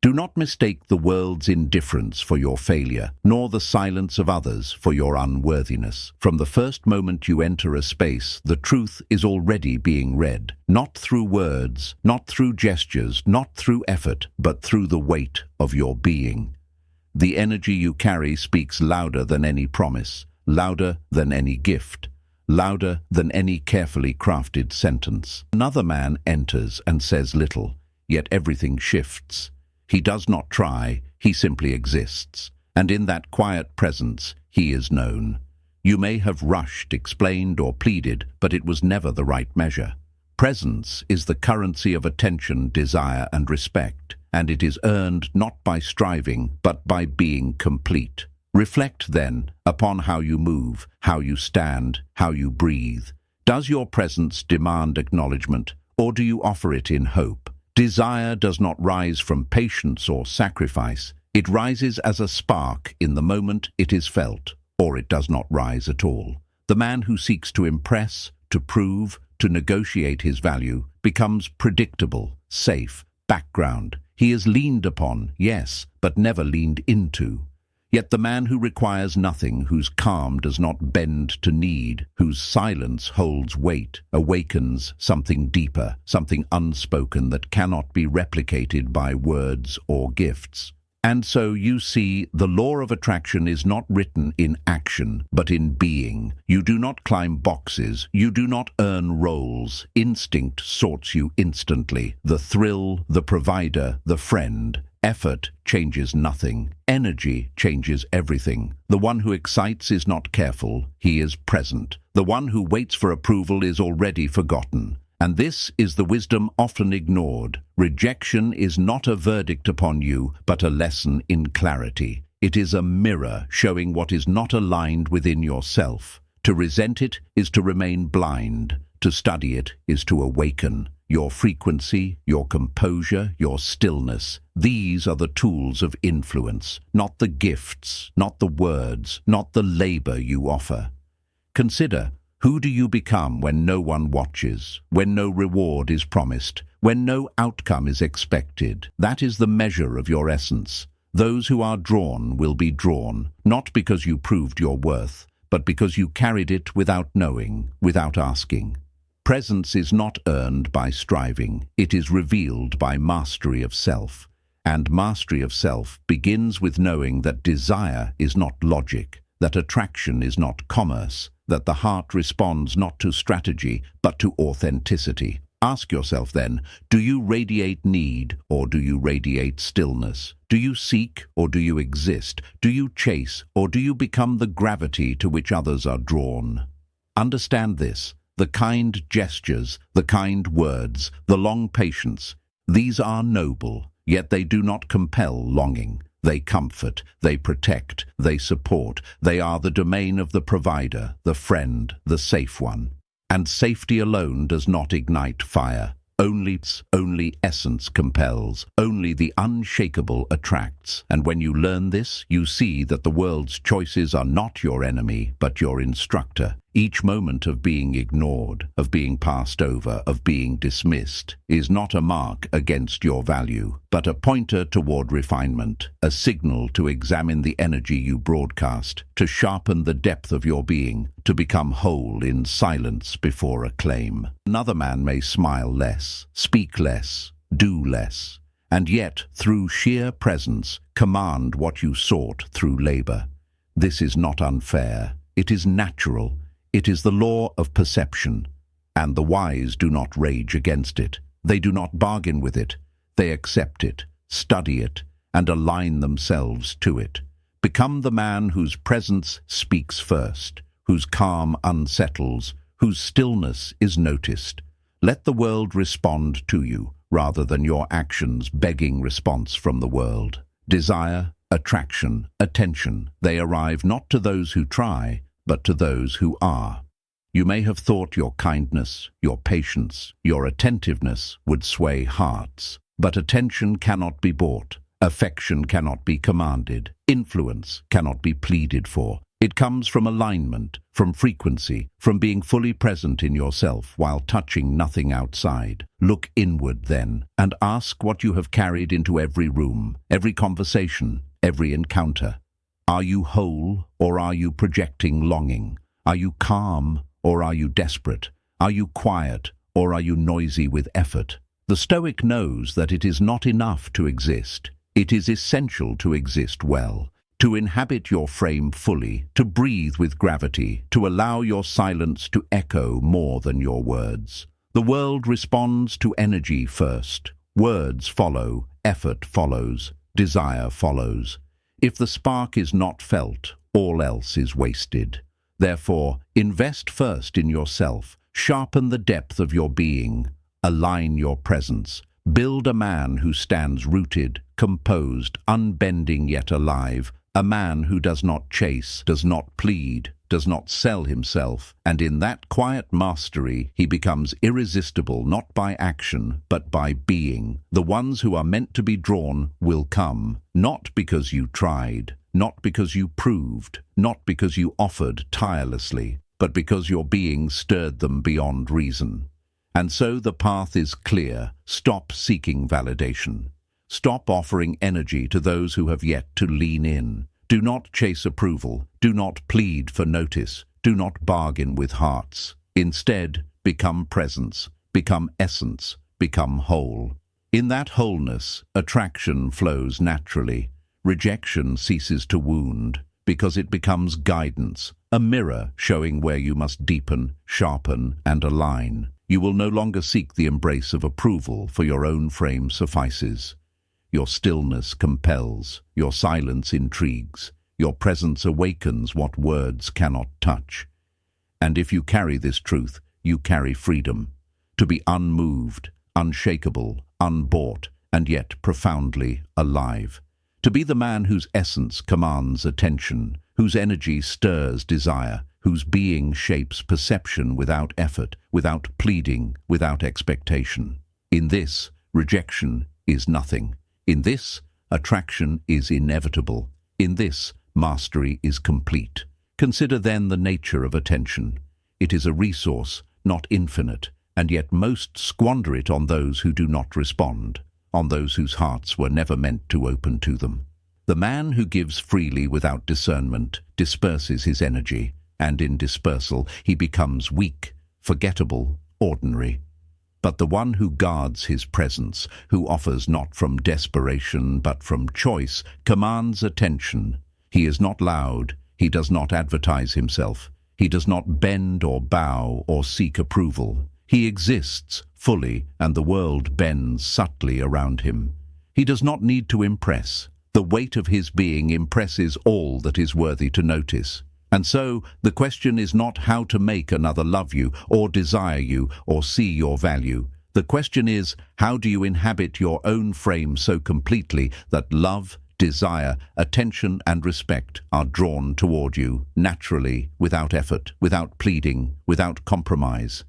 Do not mistake the world's indifference for your failure, nor the silence of others for your unworthiness. From the first moment you enter a space, the truth is already being read, not through words, not through gestures, not through effort, but through the weight of your being. The energy you carry speaks louder than any promise, louder than any gift, louder than any carefully crafted sentence. Another man enters and says little, yet everything shifts. He does not try, he simply exists, and in that quiet presence he is known. You may have rushed, explained, or pleaded, but it was never the right measure. Presence is the currency of attention, desire, and respect, and it is earned not by striving, but by being complete. Reflect, then, upon how you move, how you stand, how you breathe. Does your presence demand acknowledgement, or do you offer it in hope? Desire does not rise from patience or sacrifice. It rises as a spark in the moment it is felt, or it does not rise at all. The man who seeks to impress, to prove, to negotiate his value becomes predictable, safe, background. He is leaned upon, yes, but never leaned into. Yet the man who requires nothing, whose calm does not bend to need, whose silence holds weight, awakens something deeper, something unspoken that cannot be replicated by words or gifts. And so you see, the law of attraction is not written in action, but in being. You do not climb boxes, you do not earn roles. Instinct sorts you instantly. The thrill, the provider, the friend. Effort changes nothing. Energy changes everything. The one who excites is not careful, he is present. The one who waits for approval is already forgotten. And this is the wisdom often ignored. Rejection is not a verdict upon you, but a lesson in clarity. It is a mirror showing what is not aligned within yourself. To resent it is to remain blind. To study it is to awaken. Your frequency, your composure, your stillness. These are the tools of influence, not the gifts, not the words, not the labor you offer. Consider, who do you become when no one watches, when no reward is promised, when no outcome is expected? That is the measure of your essence. Those who are drawn will be drawn, not because you proved your worth, but because you carried it without knowing, without asking. Presence is not earned by striving, it is revealed by mastery of self. And mastery of self begins with knowing that desire is not logic, that attraction is not commerce, that the heart responds not to strategy, but to authenticity. Ask yourself then, do you radiate need or do you radiate stillness? Do you seek or do you exist? Do you chase or do you become the gravity to which others are drawn? Understand this. The kind gestures, the kind words, the long patience, these are noble, yet they do not compel longing. They comfort, they protect, they support. They are the domain of the provider, the friend, the safe one. And safety alone does not ignite fire. Only essence compels, only the unshakable attracts. And when you learn this, you see that the world's choices are not your enemy, but your instructor. Each moment of being ignored, of being passed over, of being dismissed, is not a mark against your value, but a pointer toward refinement, a signal to examine the energy you broadcast, to sharpen the depth of your being, to become whole in silence before acclaim. Another man may smile less, speak less, do less, and yet, through sheer presence, command what you sought through labor. This is not unfair, it is natural. It is the law of perception, and the wise do not rage against it. They do not bargain with it. They accept it, study it, and align themselves to it. Become the man whose presence speaks first, whose calm unsettles, whose stillness is noticed. Let the world respond to you, rather than your actions begging response from the world. Desire, attraction, attention, they arrive not to those who try, but to those who are. You may have thought your kindness, your patience, your attentiveness would sway hearts, but attention cannot be bought, affection cannot be commanded, influence cannot be pleaded for. It comes from alignment, from frequency, from being fully present in yourself while touching nothing outside. Look inward then, and ask what you have carried into every room, every conversation, every encounter. Are you whole, or are you projecting longing? Are you calm, or are you desperate? Are you quiet, or are you noisy with effort? The Stoic knows that it is not enough to exist. It is essential to exist well, to inhabit your frame fully, to breathe with gravity, to allow your silence to echo more than your words. The world responds to energy first. Words follow, effort follows, desire follows. If the spark is not felt, all else is wasted. Therefore, invest first in yourself, sharpen the depth of your being, align your presence, build a man who stands rooted, composed, unbending yet alive, a man who does not chase, does not plead, does not sell himself, and in that quiet mastery he becomes irresistible not by action but by being. The ones who are meant to be drawn will come, not because you tried, not because you proved, not because you offered tirelessly, but because your being stirred them beyond reason. And so the path is clear. Stop seeking validation. Stop offering energy to those who have yet to lean in. Do not chase approval. Do not plead for notice. Do not bargain with hearts. Instead, become presence, become essence, become whole. In that wholeness, attraction flows naturally. Rejection ceases to wound, because it becomes guidance, a mirror showing where you must deepen, sharpen, and align. You will no longer seek the embrace of approval, for your own frame suffices. Your stillness compels, your silence intrigues, your presence awakens what words cannot touch. And if you carry this truth, you carry freedom, to be unmoved, unshakable, unbought, and yet profoundly alive. To be the man whose essence commands attention, whose energy stirs desire, whose being shapes perception without effort, without pleading, without expectation. In this, rejection is nothing. In this, attraction is inevitable. In this, mastery is complete. Consider then the nature of attention. It is a resource, not infinite, and yet most squander it on those who do not respond, on those whose hearts were never meant to open to them. The man who gives freely without discernment disperses his energy, and in dispersal he becomes weak, forgettable, ordinary. But the one who guards his presence, who offers not from desperation but from choice, commands attention. He is not loud, he does not advertise himself, he does not bend or bow or seek approval. He exists fully, and the world bends subtly around him. He does not need to impress. The weight of his being impresses all that is worthy to notice. And so, the question is not how to make another love you, or desire you, or see your value. The question is, how do you inhabit your own frame so completely that love, desire, attention, and respect are drawn toward you, naturally, without effort, without pleading, without compromise?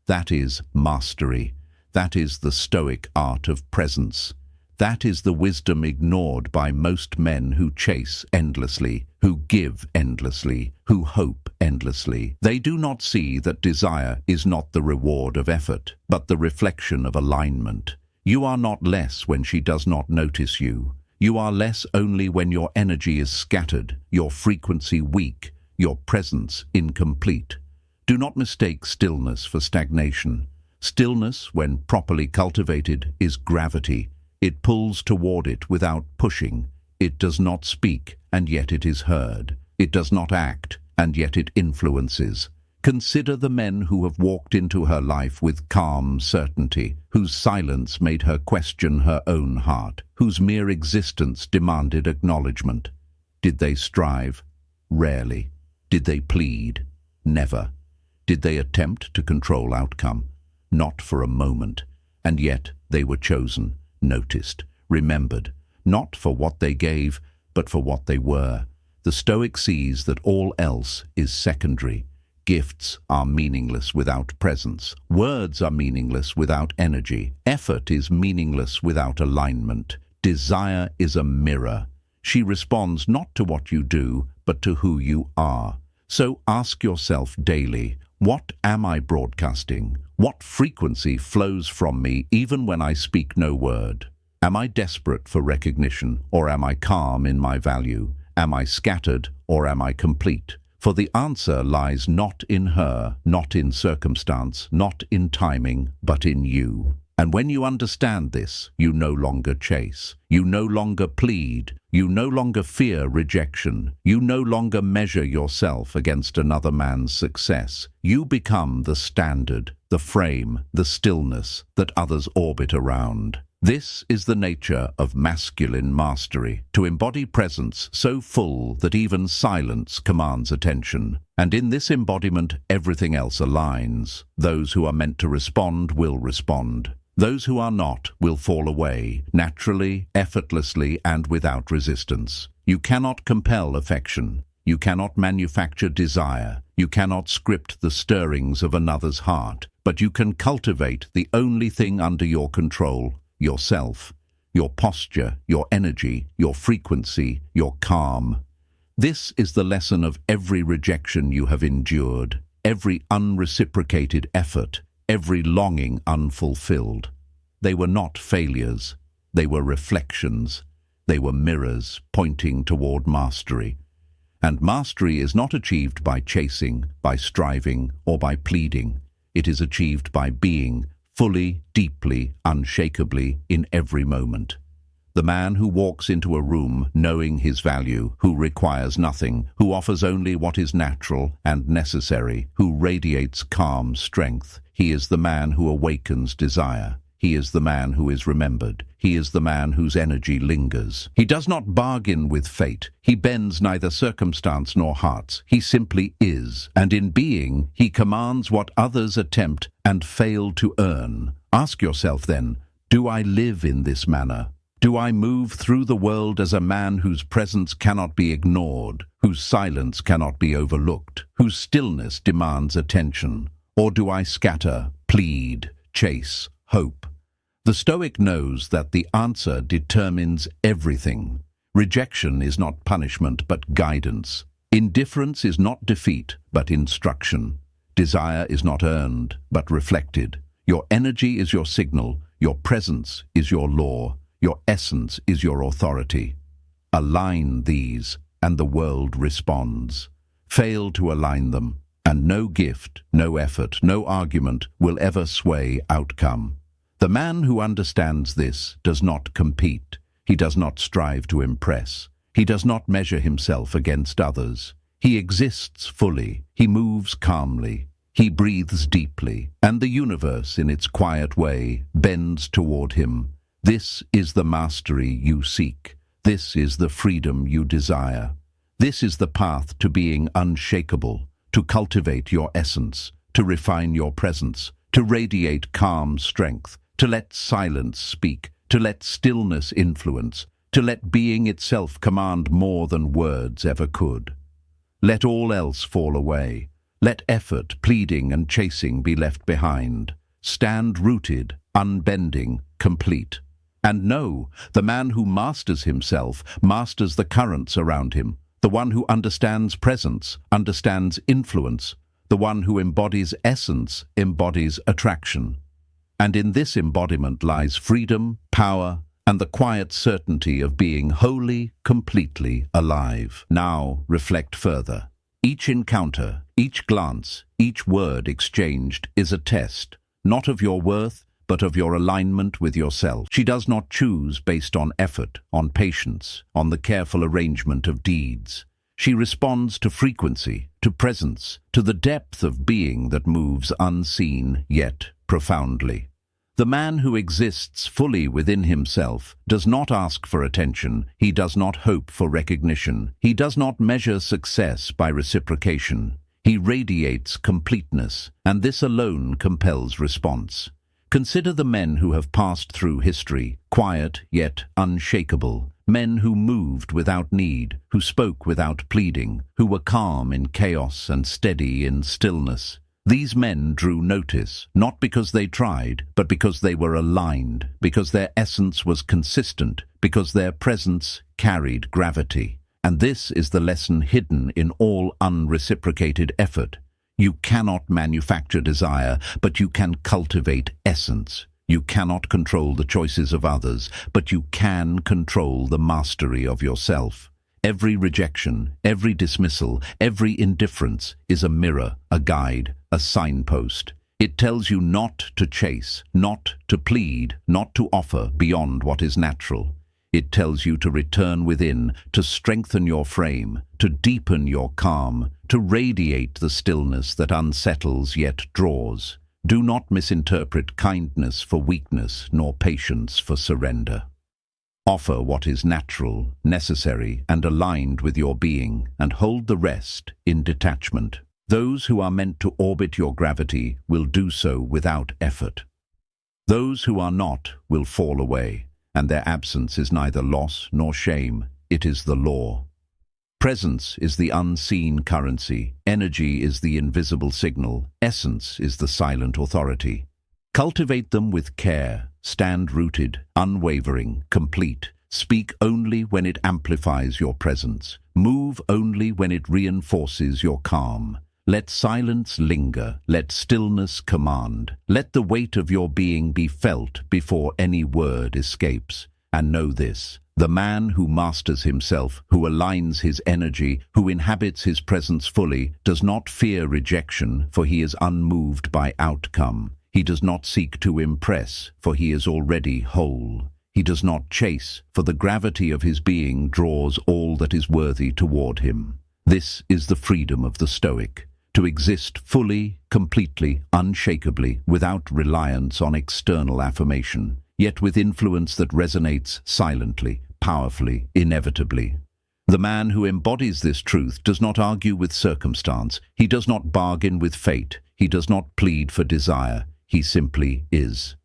That is mastery. That is the Stoic art of presence. That is the wisdom ignored by most men who chase endlessly, who give endlessly, who hope endlessly. They do not see that desire is not the reward of effort, but the reflection of alignment. You are not less when she does not notice you. You are less only when your energy is scattered, your frequency weak, your presence incomplete. Do not mistake stillness for stagnation. Stillness, when properly cultivated, is gravity. It pulls toward it without pushing. It does not speak, and yet it is heard. It does not act, and yet it influences. Consider the men who have walked into her life with calm certainty, whose silence made her question her own heart, whose mere existence demanded acknowledgement. Did they strive? Rarely. Did they plead? Never. Did they attempt to control outcome? Not for a moment. And yet they were chosen, noticed, remembered, not for what they gave, but for what they were. The Stoic sees that all else is secondary. Gifts are meaningless without presence. Words are meaningless without energy. Effort is meaningless without alignment. Desire is a mirror. She responds not to what you do, but to who you are. So ask yourself daily, what am I broadcasting? What frequency flows from me even when I speak no word? Am I desperate for recognition, or am I calm in my value? Am I scattered, or am I complete? For the answer lies not in her, not in circumstance, not in timing, but in you. And when you understand this, you no longer chase. You no longer plead. You no longer fear rejection. You no longer measure yourself against another man's success. You become the standard, the frame, the stillness that others orbit around. This is the nature of masculine mastery, to embody presence so full that even silence commands attention. And in this embodiment, everything else aligns. Those who are meant to respond will respond. Those who are not will fall away, naturally, effortlessly, and without resistance. You cannot compel affection. You cannot manufacture desire. You cannot script the stirrings of another's heart. But you can cultivate the only thing under your control: yourself, your posture, your energy, your frequency, your calm. This is the lesson of every rejection you have endured, every unreciprocated effort, every longing unfulfilled. They were not failures. They were reflections. They were mirrors pointing toward mastery. And mastery is not achieved by chasing, by striving, or by pleading. It is achieved by being fully, deeply, unshakably, in every moment. The man who walks into a room knowing his value, who requires nothing, who offers only what is natural and necessary, who radiates calm strength, he is the man who awakens desire. He is the man who is remembered. He is the man whose energy lingers. He does not bargain with fate. He bends neither circumstance nor hearts. He simply is. And in being, he commands what others attempt and fail to earn. Ask yourself then, do I live in this manner? Do I move through the world as a man whose presence cannot be ignored, whose silence cannot be overlooked, whose stillness demands attention? Or do I scatter, plead, chase, hope? The Stoic knows that the answer determines everything. Rejection is not punishment, but guidance. Indifference is not defeat, but instruction. Desire is not earned, but reflected. Your energy is your signal. Your presence is your law. Your essence is your authority. Align these, and the world responds. Fail to align them, and no gift, no effort, no argument will ever sway outcome. The man who understands this does not compete. He does not strive to impress. He does not measure himself against others. He exists fully. He moves calmly. He breathes deeply, and the universe, in its quiet way, bends toward him. This is the mastery you seek. This is the freedom you desire. This is the path to being unshakable, to cultivate your essence, to refine your presence, to radiate calm strength, to let silence speak, to let stillness influence, to let being itself command more than words ever could. Let all else fall away. Let effort, pleading, and chasing be left behind. Stand rooted, unbending, complete. And know, the man who masters himself masters the currents around him. The one who understands presence understands influence. The one who embodies essence embodies attraction. And in this embodiment lies freedom, power, and the quiet certainty of being wholly, completely alive. Now reflect further. Each encounter, each glance, each word exchanged is a test, not of your worth, but of your alignment with yourself. She does not choose based on effort, on patience, on the careful arrangement of deeds. She responds to frequency, to presence, to the depth of being that moves unseen, yet profoundly. The man who exists fully within himself does not ask for attention. He does not hope for recognition. He does not measure success by reciprocation. He radiates completeness, and this alone compels response. Consider the men who have passed through history, quiet yet unshakable, men who moved without need, who spoke without pleading, who were calm in chaos and steady in stillness. These men drew notice, not because they tried, but because they were aligned, because their essence was consistent, because their presence carried gravity. And this is the lesson hidden in all unreciprocated effort. You cannot manufacture desire, but you can cultivate essence. You cannot control the choices of others, but you can control the mastery of yourself. Every rejection, every dismissal, every indifference is a mirror, a guide, a signpost. It tells you not to chase, not to plead, not to offer beyond what is natural. It tells you to return within, to strengthen your frame, to deepen your calm, to radiate the stillness that unsettles yet draws. Do not misinterpret kindness for weakness, nor patience for surrender. Offer what is natural, necessary, and aligned with your being, and hold the rest in detachment. Those who are meant to orbit your gravity will do so without effort. Those who are not will fall away, and their absence is neither loss nor shame, it is the law. Presence is the unseen currency, energy is the invisible signal, essence is the silent authority. Cultivate them with care, stand rooted, unwavering, complete. Speak only when it amplifies your presence. Move only when it reinforces your calm. Let silence linger, let stillness command. Let the weight of your being be felt before any word escapes. And know this, the man who masters himself, who aligns his energy, who inhabits his presence fully, does not fear rejection, for he is unmoved by outcome. He does not seek to impress, for he is already whole. He does not chase, for the gravity of his being draws all that is worthy toward him. This is the freedom of the Stoic. To exist fully, completely, unshakably, without reliance on external affirmation, yet with influence that resonates silently, powerfully, inevitably. The man who embodies this truth does not argue with circumstance, he does not bargain with fate, he does not plead for desire, he simply is.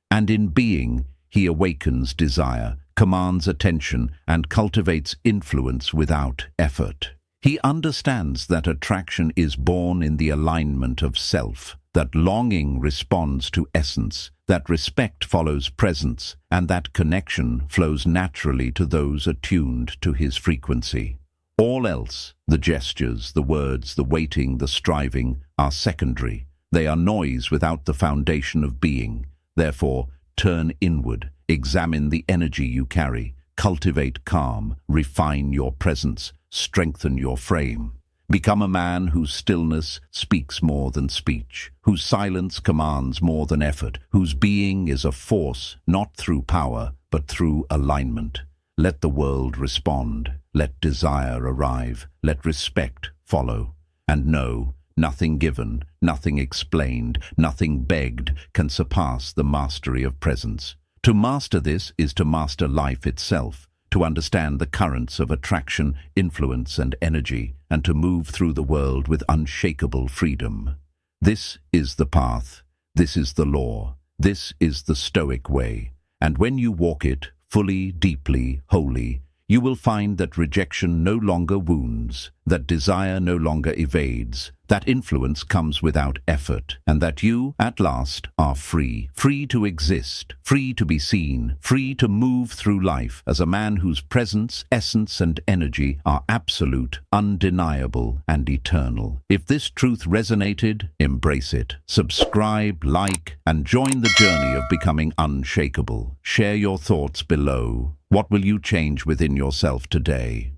And in being, he awakens desire, commands attention, and cultivates influence without effort. He understands that attraction is born in the alignment of self, that longing responds to essence, that respect follows presence, and that connection flows naturally to those attuned to his frequency. All else, the gestures, the words, the waiting, the striving, are secondary. They are noise without the foundation of being. Therefore, turn inward, examine the energy you carry, cultivate calm, refine your presence, strengthen your frame. Become a man whose stillness speaks more than speech, whose silence commands more than effort, whose being is a force not through power, but through alignment. Let the world respond, let desire arrive, let respect follow. And know, nothing given, nothing explained, nothing begged can surpass the mastery of presence. To master this is to master life itself, to understand the currents of attraction, influence, and energy, and to move through the world with unshakable freedom. This is the path, this is the law, this is the Stoic way, and when you walk it, fully, deeply, wholly, you will find that rejection no longer wounds, that desire no longer evades, that influence comes without effort, and that you, at last, are free. Free to exist, free to be seen, free to move through life as a man whose presence, essence, and energy are absolute, undeniable, and eternal. If this truth resonated, embrace it. Subscribe, like, and join the journey of becoming unshakable. Share your thoughts below. What will you change within yourself today?